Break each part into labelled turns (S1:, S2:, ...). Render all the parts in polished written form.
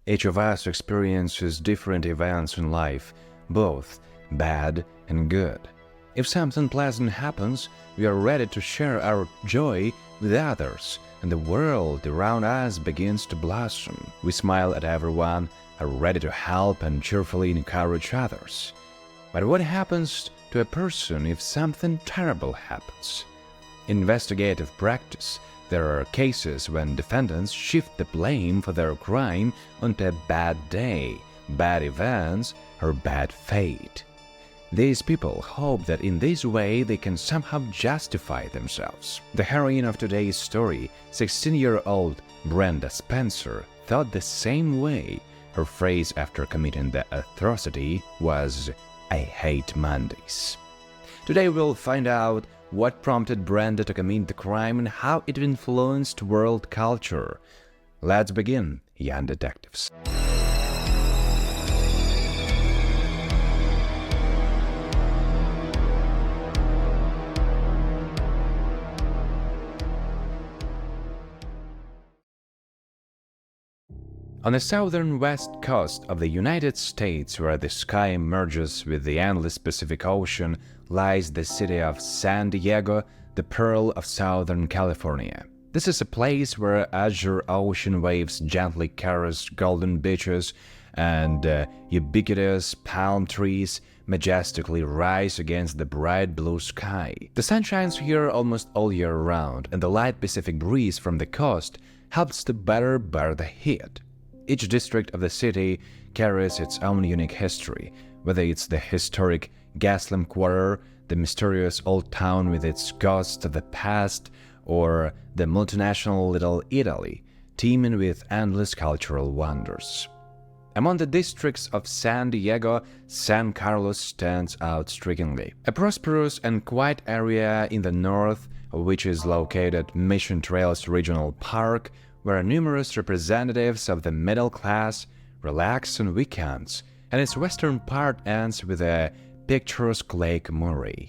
S1: Each of us experiences different events in life, both bad and good. If something pleasant happens, we are ready to share our joy with others, and the world around us begins to blossom. We smile at everyone, are ready to help and cheerfully encourage others. But what happens to a person if something terrible happens? In investigative practice, there are cases when defendants shift the blame for their crime onto a bad day, bad events, or bad fate. These people hope that in this way they can somehow justify themselves. The heroine of today's story, 16-year-old Brenda Spencer, thought the same way. Her phrase after committing the atrocity was, "I hate Mondays." Today we'll find out what prompted Brenda to commit the crime and how it influenced world culture. Let's begin, young detectives. On the southern west coast of the United States, where the sky merges with the endless Pacific Ocean, lies the city of San Diego, the pearl of Southern California. This is a place where azure ocean waves gently caress golden beaches and ubiquitous palm trees majestically rise against the bright blue sky. The sun shines here almost all year round, and the light Pacific breeze from the coast helps to better bear the heat. Each district of the city carries its own unique history, whether it's the historic Gaslamp Quarter, the mysterious old town with its ghosts of the past, or the multinational Little Italy, teeming with endless cultural wonders. Among the districts of San Diego, San Carlos stands out strikingly. A prosperous and quiet area in the north, which is located Mission Trails Regional Park, where numerous representatives of the middle class relax on weekends, and its western part ends with a picturesque Lake Murray.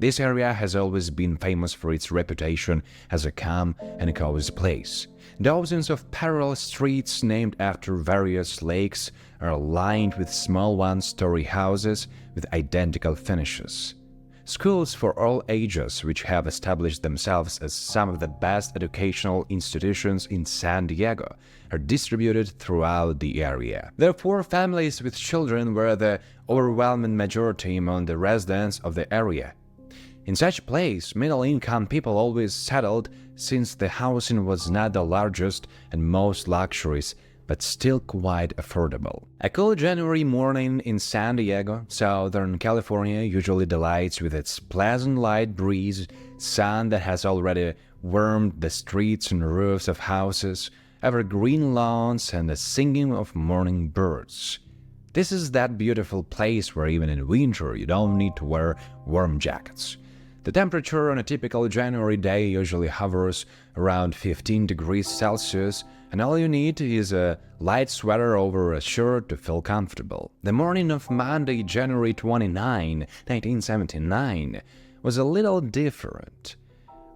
S1: This area has always been famous for its reputation as a calm and cozy place. Dozens of parallel streets named after various lakes are lined with small one-story houses with identical finishes. Schools for all ages, which have established themselves as some of the best educational institutions in San Diego, are distributed throughout the area. Therefore, families with children were the overwhelming majority among the residents of the area. In such a place, middle-income people always settled, since the housing was not the largest and most luxurious, but still quite affordable. A cool January morning in San Diego, Southern California, usually delights with its pleasant light breeze, sun that has already warmed the streets and roofs of houses, evergreen lawns, and the singing of morning birds. This is that beautiful place where even in winter you don't need to wear warm jackets. The temperature on a typical January day usually hovers around 15 degrees Celsius, and all you need is a light sweater over a shirt to feel comfortable. The morning of Monday, January 29, 1979, was a little different.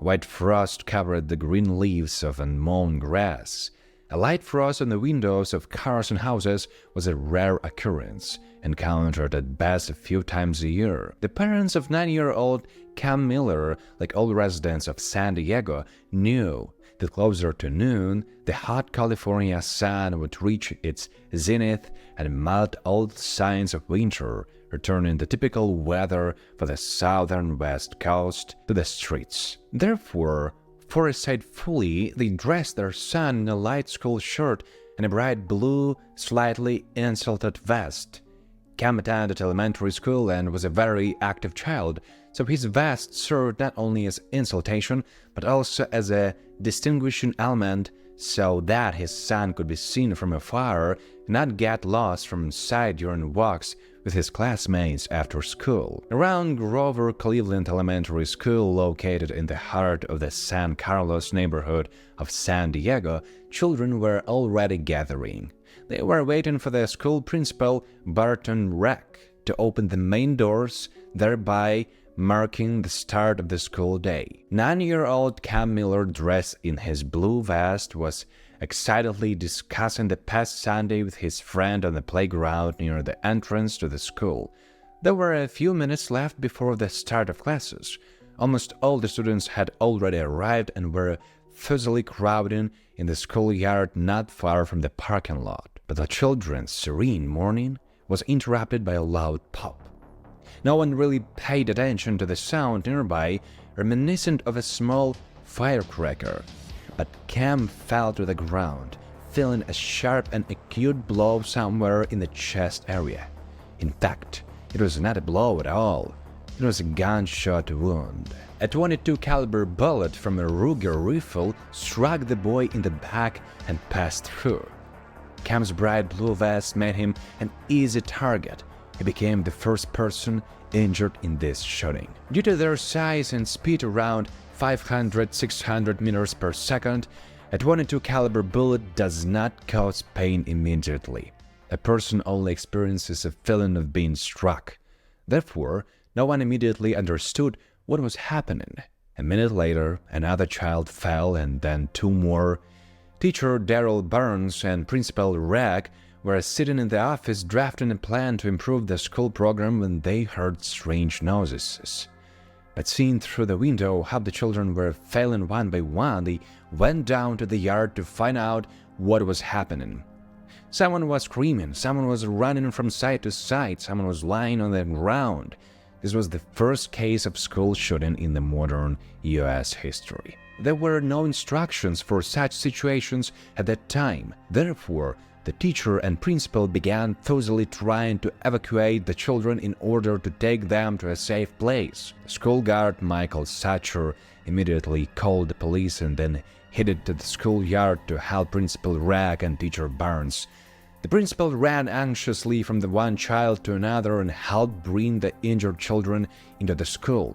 S1: White frost covered the green leaves of unmown grass. A light frost on the windows of cars and houses was a rare occurrence, encountered at best a few times a year. The parents of 9-year-old Cam Miller, like all residents of San Diego, knew that closer to noon, the hot California sun would reach its zenith and melt all signs of winter, returning the typical weather for the southern west coast to the streets. Therefore, foresightfully, they dressed their son in a light school shirt and a bright blue, slightly insulted vest. Cam attended elementary school and was a very active child, so his vest served not only as insulation, but also as a distinguishing element so that his son could be seen from afar and not get lost from sight during walks with his classmates after school. Around Grover Cleveland Elementary School, located in the heart of the San Carlos neighborhood of San Diego, children were already gathering. They were waiting for the school principal, Barton Reck, to open the main doors, thereby marking the start of the school day. 9-year-old Cam Miller, dressed in his blue vest, was excitedly discussing the past Sunday with his friend on the playground near the entrance to the school. There were a few minutes left before the start of classes. Almost all the students had already arrived and were fuzzily crowding in the schoolyard not far from the parking lot. But the children's serene morning was interrupted by a loud pop. No one really paid attention to the sound nearby, reminiscent of a small firecracker. But Cam fell to the ground, feeling a sharp and acute blow somewhere in the chest area. In fact, it was not a blow at all. It was a gunshot wound. A .22 caliber bullet from a Ruger rifle struck the boy in the back and passed through. Cam's bright blue vest made him an easy target. He became the first person injured in this shooting. Due to their size and speed around 500-600 meters per second, a .22 caliber bullet does not cause pain immediately. A person only experiences a feeling of being struck. Therefore, no one immediately understood what was happening. A minute later, another child fell and then two more. Teacher Daryl Burns and Principal Ragg were sitting in the office drafting a plan to improve the school program when they heard strange noises. But seeing through the window how the children were failing one by one, they went down to the yard to find out what was happening. Someone was screaming, someone was running from side to side, someone was lying on the ground. This was the first case of school shooting in the modern U.S. history. There were no instructions for such situations at that time. Therefore, the teacher and principal began fuzzily trying to evacuate the children in order to take them to a safe place. The school guard, Michael Satcher, immediately called the police and then headed to the schoolyard to help Principal Ragg and Teacher Burns. The principal ran anxiously from the one child to another and helped bring the injured children into the school.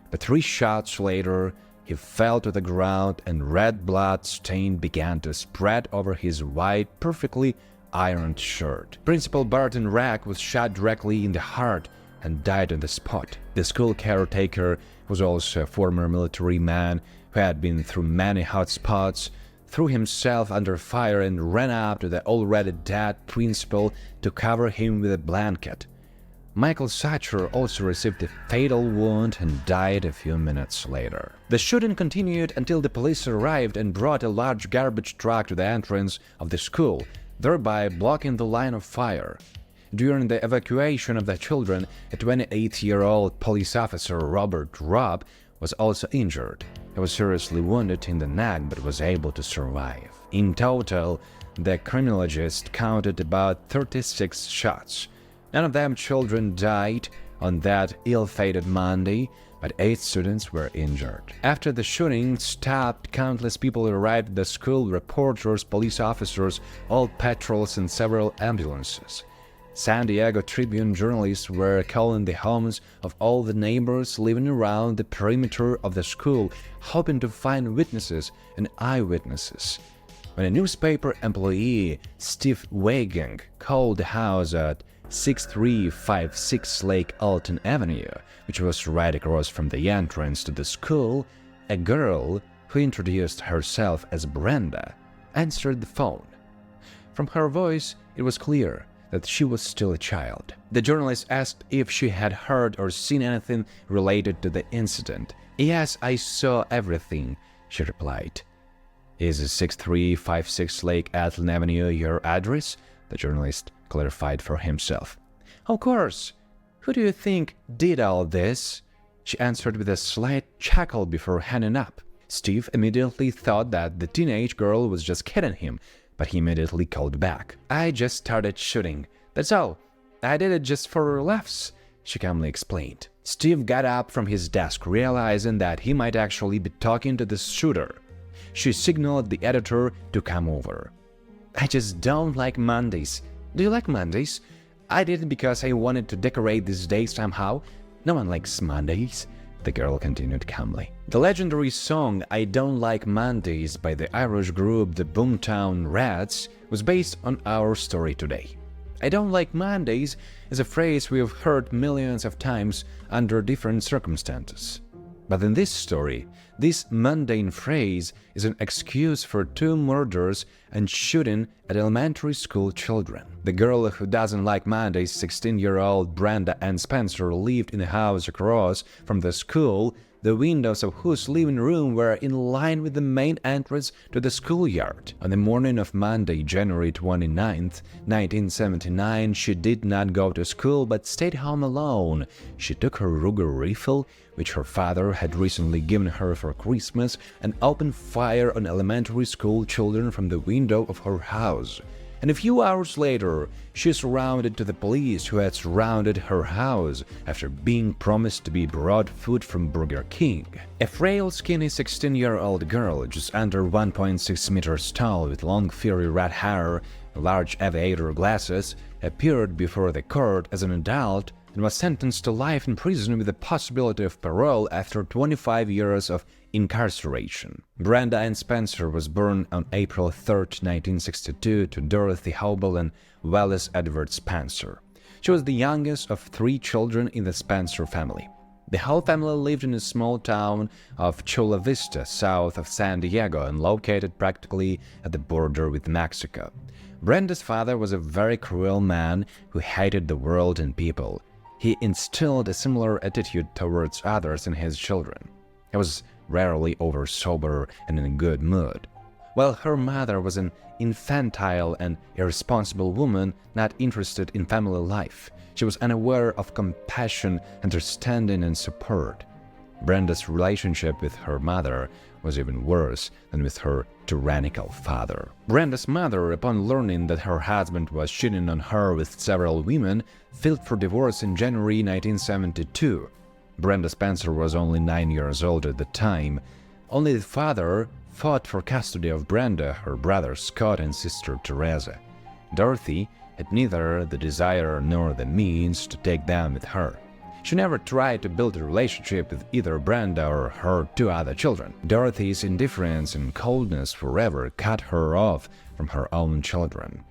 S1: But 3 shots later, he fell to the ground and red blood stain began to spread over his white, perfectly ironed shirt. Principal Barton Ragg was shot directly in the heart and died on the spot. The school caretaker was also a former military man who had been through many hot spots, threw himself under fire and ran up to the already dead principal to cover him with a blanket. Michael Satcher also received a fatal wound and died a few minutes later. The shooting continued until the police arrived and brought a large garbage truck to the entrance of the school, thereby blocking the line of fire. During the evacuation of the children, a 28-year-old police officer, Robert Robb, was also injured. He was seriously wounded in the neck but was able to survive. In total, the criminologist counted about 36 shots. None of them children died on that ill-fated Monday, but 8 students were injured. After the shooting stopped, countless people arrived at the school: reporters, police officers, all patrols and several ambulances. San Diego Tribune journalists were calling the homes of all the neighbors living around the perimeter of the school, hoping to find witnesses and eyewitnesses. When a newspaper employee, Steve Wagang, called the house at 6356 Lake Alton Avenue, which was right across from the entrance to the school, a girl, who introduced herself as Brenda, answered the phone. From her voice, it was clear that she was still a child. The journalist asked if she had heard or seen anything related to the incident. "Yes, I saw everything," she replied. "Is 6356 Lake Alton Avenue your address?" the journalist clarified for himself. "Of course. Who do you think did all this?" she answered with a slight chuckle before hanging up. Steve immediately thought that the teenage girl was just kidding him, but he immediately called back. "I just started shooting. That's all. I did it just for laughs," she calmly explained. Steve got up from his desk, realizing that he might actually be talking to the shooter. She signaled the editor to come over. "I just don't like Mondays. Do you like Mondays? I did it because I wanted to decorate this day somehow. No one likes Mondays," the girl continued calmly. The legendary song "I Don't Like Mondays" by the Irish group the Boomtown Rats was based on our story today. "I don't like Mondays" is a phrase we have heard millions of times under different circumstances. But in this story, this mundane phrase is an excuse for two murders and shooting at elementary school children. The girl who doesn't like Mondays, 16-year-old Brenda Ann Spencer, lived in a house across from the school, the windows of whose living room were in line with the main entrance to the schoolyard. On the morning of Monday, January 29, 1979, she did not go to school but stayed home alone. She took her Ruger rifle, which her father had recently given her for Christmas, and opened fire on elementary school children from the window of her house. And a few hours later, she surrendered to the police, who had surrounded her house after being promised to be brought food from Burger King. A frail, skinny 16-year-old girl, just under 1.6 meters tall, with long, fiery red hair and large aviator glasses, appeared before the court as an adult and was sentenced to life in prison with the possibility of parole after 25 years of incarceration. Brenda Ann Spencer was born on April 3, 1962, to Dorothy Hobel and Wallace Edward Spencer. She was the youngest of 3 children in the Spencer family. The whole family lived in a small town of Chula Vista, south of San Diego, and located practically at the border with Mexico. Brenda's father was a very cruel man who hated the world and people. He instilled a similar attitude towards others in his children. He was rarely over sober and in a good mood. While her mother was an infantile and irresponsible woman not interested in family life, she was unaware of compassion, understanding, and support. Brenda's relationship with her mother was even worse than with her tyrannical father. Brenda's mother, upon learning that her husband was cheating on her with several women, filed for divorce in January 1972. Brenda Spencer was only 9 years old at the time. Only the father fought for custody of Brenda, her brother Scott, and sister Teresa. Dorothy had neither the desire nor the means to take them with her. She never tried to build a relationship with either Brenda or her 2 other children. Dorothy's indifference and coldness forever cut her off from her own children.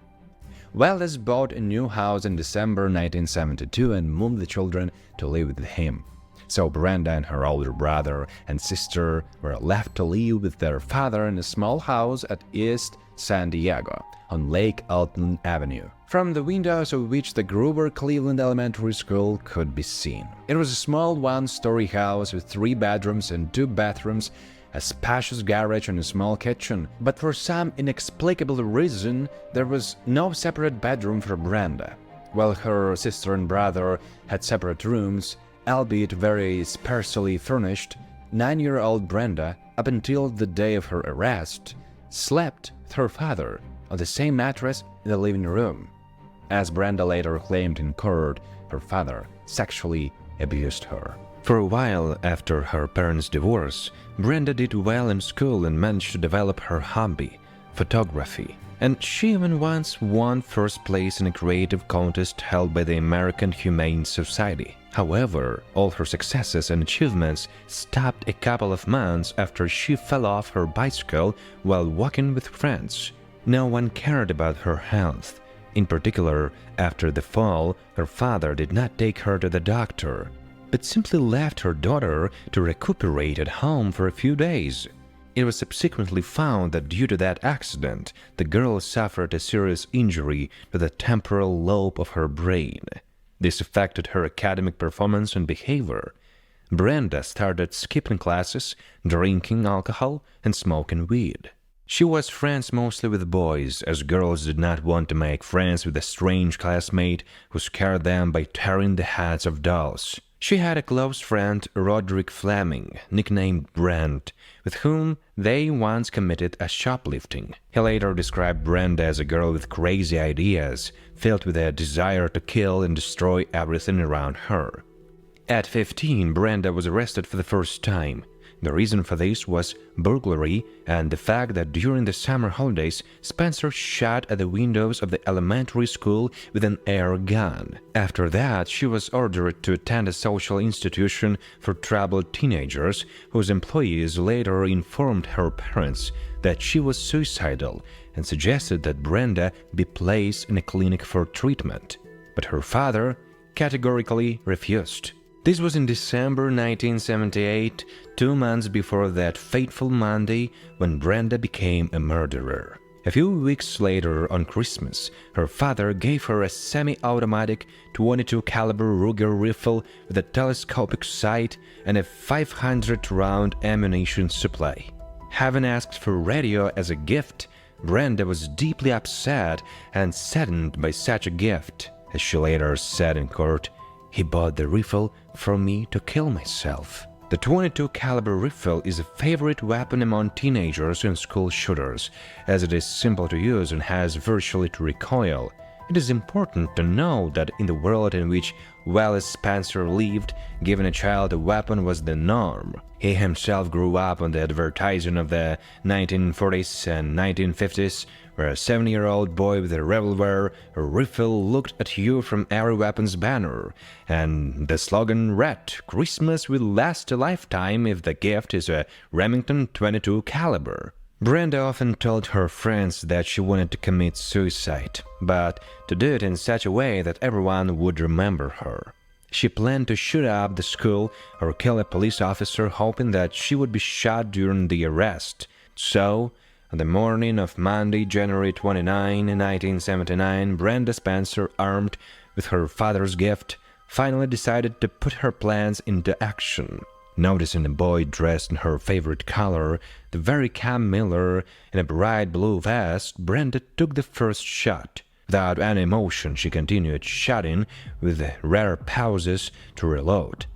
S1: Wallace bought a new house in December 1972 and moved the children to live with him. So Brenda and her older brother and sister were left to live with their father in a small house at East San Diego on Lake Alton Avenue, from the windows of which the Gruber Cleveland Elementary School could be seen. It was a small one-story house with 3 bedrooms and 2 bathrooms, a spacious garage and a small kitchen, but for some inexplicable reason there was no separate bedroom for Brenda. While her sister and brother had separate rooms, albeit very sparsely furnished, 9-year-old Brenda, up until the day of her arrest, slept with her father on the same mattress in the living room. As Brenda later claimed in court, her father sexually abused her. For a while after her parents' divorce, Brenda did well in school and managed to develop her hobby, photography. And she even once won first place in a creative contest held by the American Humane Society. However, all her successes and achievements stopped a couple of months after she fell off her bicycle while walking with friends. No one cared about her health. In particular, after the fall, her father did not take her to the doctor, but simply left her daughter to recuperate at home for a few days. It was subsequently found that due to that accident, the girl suffered a serious injury to the temporal lobe of her brain. This affected her academic performance and behavior. Brenda started skipping classes, drinking alcohol, and smoking weed. She was friends mostly with boys, as girls did not want to make friends with a strange classmate who scared them by tearing the heads of dolls. She had a close friend, Roderick Fleming, nicknamed Brent, with whom they once committed a shoplifting. He later described Brenda as a girl with crazy ideas, filled with a desire to kill and destroy everything around her. At 15, Brenda was arrested for the first time. The reason for this was burglary and the fact that during the summer holidays, Spencer shot at the windows of the elementary school with an air gun. After that, she was ordered to attend a social institution for troubled teenagers, whose employees later informed her parents that she was suicidal and suggested that Brenda be placed in a clinic for treatment. But her father categorically refused. This was in December 1978, 2 months before that fateful Monday when Brenda became a murderer. A few weeks later, on Christmas, her father gave her a semi-automatic 22 caliber Ruger rifle with a telescopic sight and a 500-round ammunition supply. Having asked for radio as a gift, Brenda was deeply upset and saddened by such a gift. As she later said in court, "He bought the rifle for me to kill myself." The 22 caliber rifle is a favorite weapon among teenagers and school shooters, as it is simple to use and has virtually no recoil. It is important to know that in the world in which Wallace Spencer lived, giving a child a weapon was the norm. He himself grew up on the advertising of the 1940s and 1950s, where a 7-year-old boy with a revolver or rifle looked at you from every weapon's banner, and the slogan read, "Christmas will last a lifetime if the gift is a Remington 22 caliber." Brenda often told her friends that she wanted to commit suicide, but to do it in such a way that everyone would remember her. She planned to shoot up the school or kill a police officer, hoping that she would be shot during the arrest. So, on the morning of Monday, January 29, 1979, Brenda Spencer, armed with her father's gift, finally decided to put her plans into action. Noticing a boy dressed in her favorite color, the very Cam Miller, in a bright blue vest, Brenda took the first shot. Without any emotion, she continued shooting, with rare pauses to reload.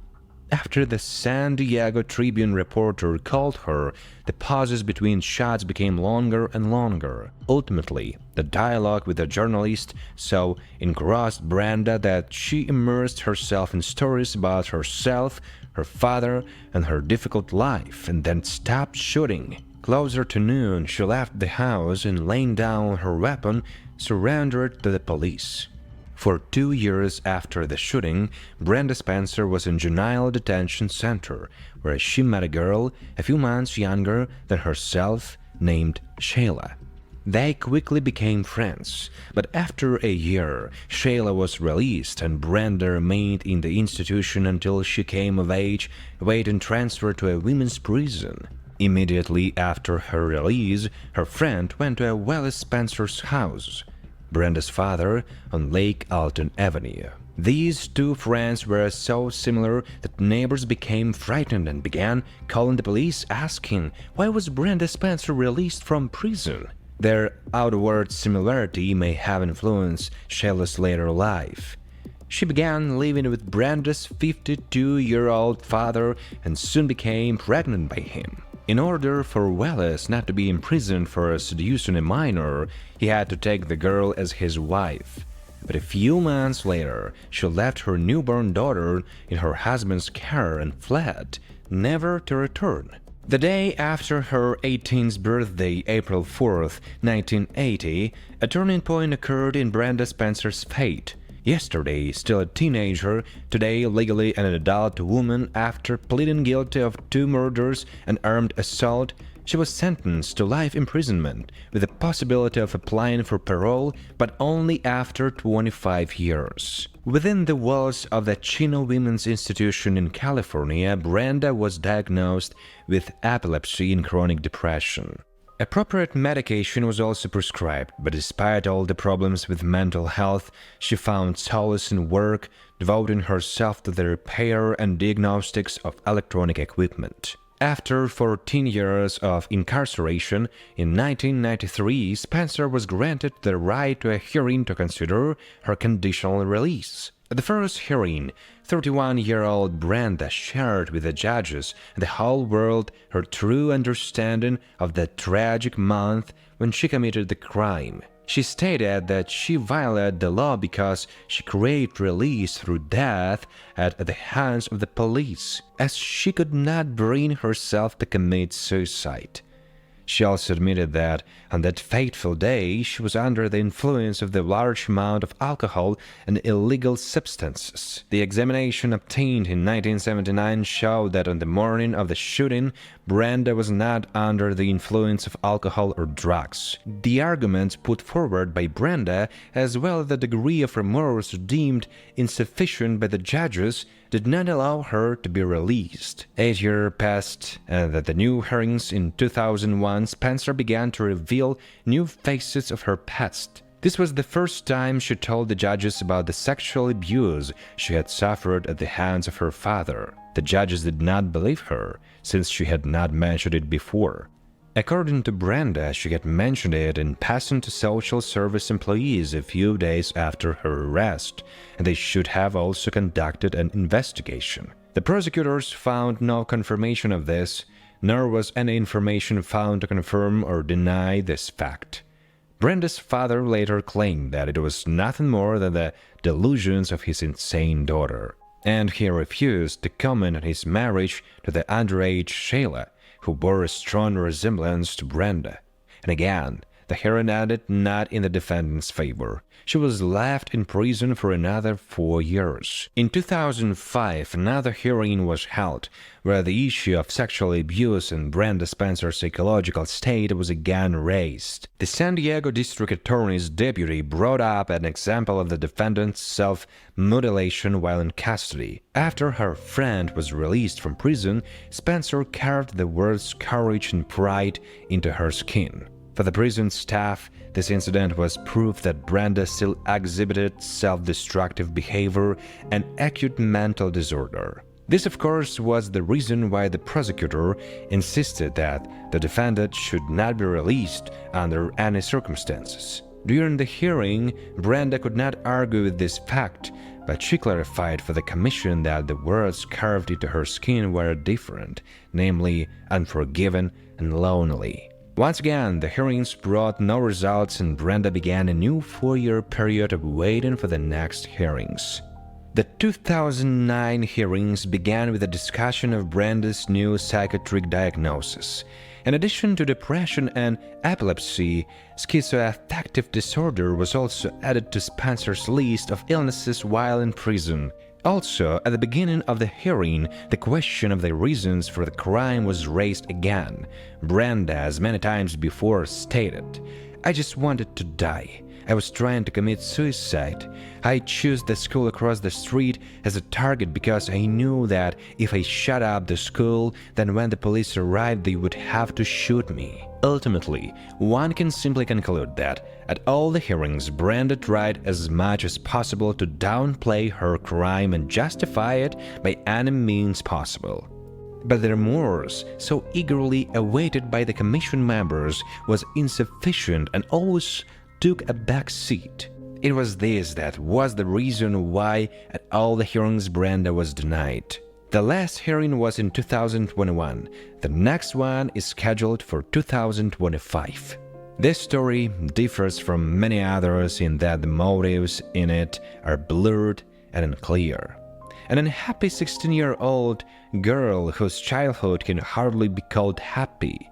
S1: After the San Diego Tribune reporter called her, the pauses between shots became longer and longer. Ultimately, the dialogue with the journalist so engrossed Brenda that she immersed herself in stories about herself, her father, and her difficult life, and then stopped shooting. Closer to noon, she left the house and, laying down her weapon, surrendered to the police. For 2 years after the shooting, Brenda Spencer was in juvenile detention center, where she met a girl a few months younger than herself named Shayla. They quickly became friends, but after a year, Shayla was released and Brenda remained in the institution until she came of age, awaiting transfer to a women's prison. Immediately after her release, her friend went to a Wallace Spencer's house, Brenda's father, on Lake Alton Avenue. These two friends were so similar that neighbors became frightened and began calling the police, asking why was Brenda Spencer released from prison. Their outward similarity may have influenced Shayla's later life. She began living with Brenda's 52-year-old father and soon became pregnant by him. In order for Wallace not to be imprisoned for seducing a minor, he had to take the girl as his wife. But a few months later, she left her newborn daughter in her husband's care and fled, never to return. The day after her 18th birthday, April 4th, 1980, a turning point occurred in Brenda Spencer's fate. Yesterday, still a teenager, today legally an adult woman, after pleading guilty of 2 murders and armed assault, she was sentenced to life imprisonment, with the possibility of applying for parole, but only after 25 years. Within the walls of the Chino Women's Institution in California, Brenda was diagnosed with epilepsy and chronic depression. Appropriate medication was also prescribed, but despite all the problems with mental health, she found solace in work, devoting herself to the repair and diagnostics of electronic equipment. After 14 years of incarceration, in 1993, Spencer was granted the right to a hearing to consider her conditional release. At the first hearing, 31-year-old Brenda shared with the judges and the whole world her true understanding of the tragic month when she committed the crime. She stated that she violated the law because she craved release through death at the hands of the police, as she could not bring herself to commit suicide. She also admitted that on that fateful day she was under the influence of the large amount of alcohol and illegal substances. The examination obtained in 1979 showed that on the morning of the shooting, Brenda was not under the influence of alcohol or drugs. The arguments put forward by Brenda, as well as the degree of remorse deemed insufficient by the judges, did not allow her to be released. 8 years passed, and at the new hearings in 2001, Spencer began to reveal new facets of her past. This was the first time she told the judges about the sexual abuse she had suffered at the hands of her father. The judges did not believe her, since she had not mentioned it before. According to Brenda, she had mentioned it in passing to social service employees a few days after her arrest, and they should have also conducted an investigation. The prosecutors found no confirmation of this, nor was any information found to confirm or deny this fact. Brenda's father later claimed that it was nothing more than the delusions of his insane daughter, and he refused to comment on his marriage to the underage Shayla, who bore a strong resemblance to Brenda. And again, the hearing ended not in the defendant's favor. She was left in prison for another 4 years. In 2005, another hearing was held, where the issue of sexual abuse and Brenda Spencer's psychological state was again raised. The San Diego District Attorney's deputy brought up an example of the defendant's self-mutilation while in custody. After her friend was released from prison, Spencer carved the words courage and pride into her skin. For the prison staff, this incident was proof that Brenda still exhibited self-destructive behavior and acute mental disorder. This, of course, was the reason why the prosecutor insisted that the defendant should not be released under any circumstances. During the hearing, Brenda could not argue with this fact, but she clarified for the commission that the words carved into her skin were different, namely unforgiven and lonely. Once again, the hearings brought no results, and Brenda began a new 4-year period of waiting for the next hearings. The 2009 hearings began with a discussion of Brenda's new psychiatric diagnosis. In addition to depression and epilepsy, schizoaffective disorder was also added to Spencer's list of illnesses while in prison. Also, at the beginning of the hearing, the question of the reasons for the crime was raised again. Brenda, as many times before, stated, "I just wanted to die. I was trying to commit suicide. I chose the school across the street as a target because I knew that if I shut up the school, then when the police arrived they would have to shoot me." Ultimately, one can simply conclude that at all the hearings, Brenda tried as much as possible to downplay her crime and justify it by any means possible. But the remorse, so eagerly awaited by the commission members, was insufficient and always took a back seat. It was this that was the reason why at all the hearings Brenda was denied. The last hearing was in 2021. The next one is scheduled for 2025. This story differs from many others in that the motives in it are blurred and unclear. An unhappy 16-year-old girl whose childhood can hardly be called happy.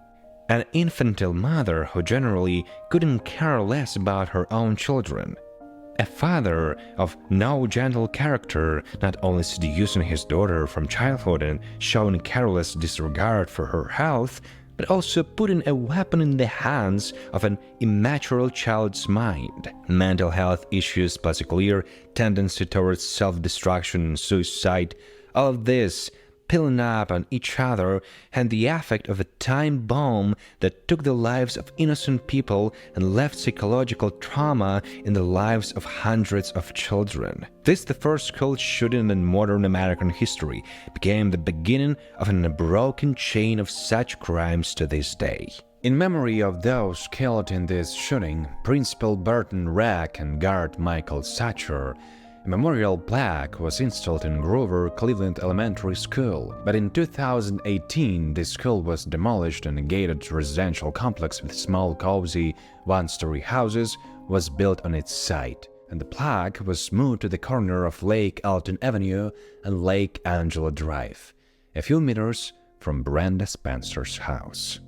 S1: An infantile mother who generally couldn't care less about her own children. A father of no gentle character, not only seducing his daughter from childhood and showing careless disregard for her health, but also putting a weapon in the hands of an immature child's mind. Mental health issues plus a clear tendency towards self-destruction and suicide, all of this piling up on each other, and the effect of a time bomb that took the lives of innocent people and left psychological trauma in the lives of hundreds of children. This, the first school shooting in modern American history, became the beginning of an unbroken chain of such crimes to this day. In memory of those killed in this shooting, Principal Burton Rack and guard Michael Satcher, a memorial plaque was installed in Grover Cleveland Elementary School, but in 2018 the school was demolished and a gated residential complex with small cozy one-story houses was built on its site, and the plaque was moved to the corner of Lake Alton Avenue and Lake Angela Drive, a few meters from Brenda Spencer's house.